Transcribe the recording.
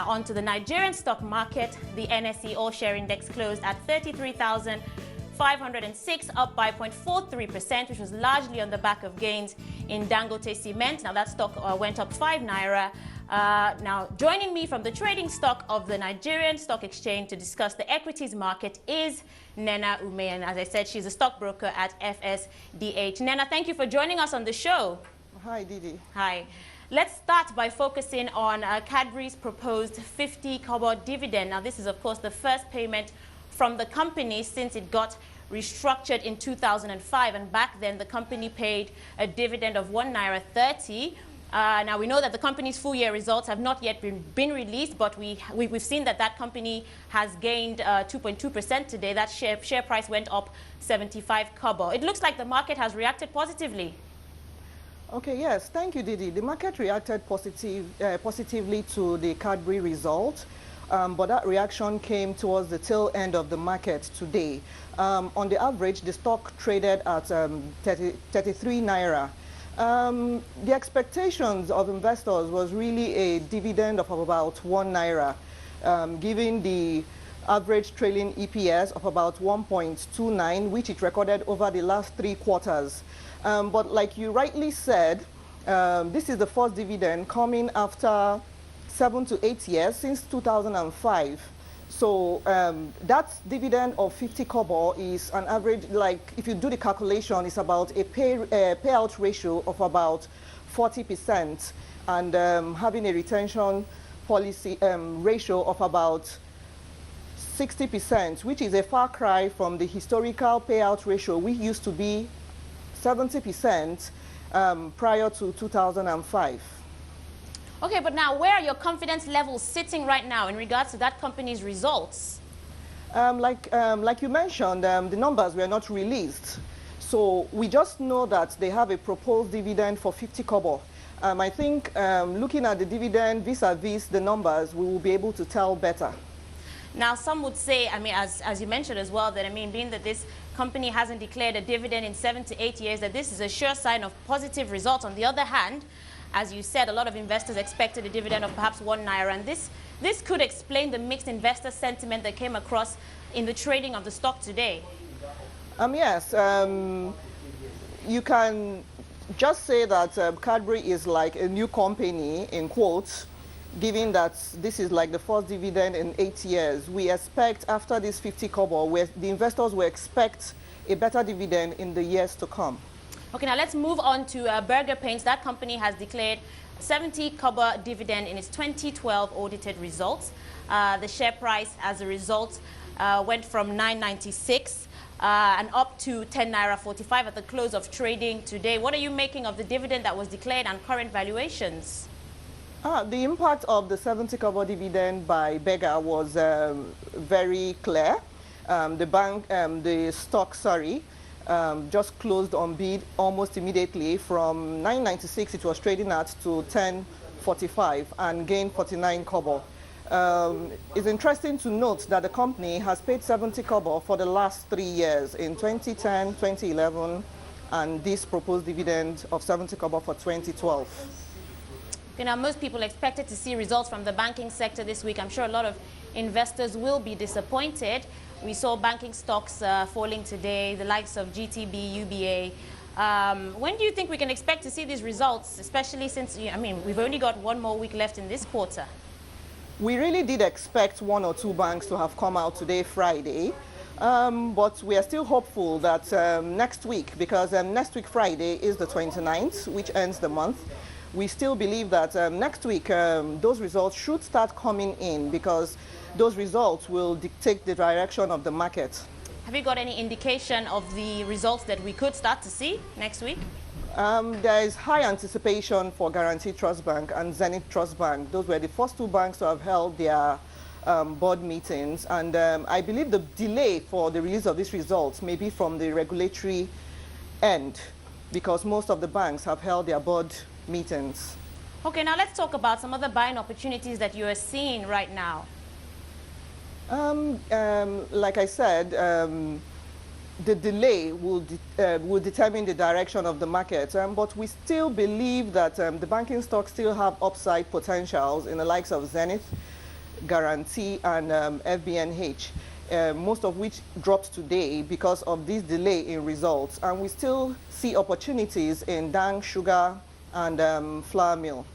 Now on to the Nigerian stock market. The NSE All-Share Index closed at 33,506, up by 0.43%, which was largely on the back of gains in Dangote Cement. Now that stock went up 5 naira. Now joining me from the trading stock of the Nigerian Stock Exchange to discuss the equities market is Nnennaya Umeh, and as I said, she's a stockbroker at FSDH. Nnennaya, thank you for joining us on the show. Hi, Didi. Hi. Let's start by focusing on Cadbury's proposed 50 kobo dividend. Now, this is, of course, the first payment from the company since it got restructured in 2005. And back then, the company paid a dividend of 1 naira 30. Now, we know that the company's full-year results have not yet been released, but we've seen that that company has gained 2.2% today. That share price went up 75 kobo. It looks like the market has reacted positively. Okay, yes, thank you, Didi. The market reacted positively to the Cadbury result, but that reaction came towards the tail end of the market today. On the average, the stock traded at 33 naira. The expectations of investors was really a dividend of about 1 naira, giving the average trailing EPS of about 1.29, which it recorded over the last 3 quarters. But like you rightly said, this is the first dividend coming after 7 to 8 years since 2005. So that dividend of 50 kobo is an average, like if you do the calculation, it's about a payout ratio of about 40% and having a retention policy ratio of about 60%, which is a far cry from the historical payout ratio, which used to be 70% prior to 2005. Okay, but now where are your confidence levels sitting right now in regards to that company's results? Like you mentioned, the numbers were not released. So we just know that they have a proposed dividend for 50 kobo. I think looking at the dividend vis-a-vis the numbers, we will be able to tell better. Now, some would say, I mean, as you mentioned as well, that, I mean, being that this company hasn't declared a dividend in 7 to 8 years, that this is a sure sign of positive results. On the other hand, as you said, a lot of investors expected a dividend of perhaps 1 naira, and this could explain the mixed investor sentiment that came across in the trading of the stock today. Yes, you can just say that Cadbury is like a new company, in quotes, given that this is like the first dividend in 8 years. We expect after this 50 kobo, where the investors will expect a better dividend in the years to come. Okay, now let's move on to Burger Paints. That company has declared 70 kobo dividend in its 2012 audited results. The share price as a result went from 9.96 and up to 10 naira 45 at the close of trading today. What are you making of the dividend that was declared and current valuations? The impact of the 70 kobo dividend by Burger was very clear. The stock, just closed on bid almost immediately. From 9.96 it was trading at to 10.45 and gained 49 kobo. It's interesting to note that the company has paid 70 kobo for the last 3 years, in 2010, 2011, and this proposed dividend of 70 kobo for 2012. Okay, now, most people expected to see results from the banking sector this week. I'm sure a lot of investors will be disappointed. We saw banking stocks falling today, the likes of GTB, UBA. When do you think we can expect to see these results, especially since, I mean, we've only got 1 more week left in this quarter? We really did expect 1 or 2 banks to have come out today, Friday. But we are still hopeful that next week, because next week, Friday, is the 29th, which ends the month. We still believe that next week those results should start coming in, because those results will dictate the direction of the market. Have you got any indication of the results that we could start to see next week? There is high anticipation for Guarantee Trust Bank and Zenith Trust Bank. Those were the first 2 banks to have held their board meetings. And I believe the delay for the release of these results may be from the regulatory end, because most of the banks have held their board meetings. Okay, now let's talk about some other buying opportunities that you are seeing right now. Like I said, the delay will determine the direction of the market, but we still believe that the banking stocks still have upside potentials in the likes of Zenith, Guarantee, and FBNH. Most of which dropped today because of this delay in results. And we still see opportunities in Dang, sugar, and flour mill.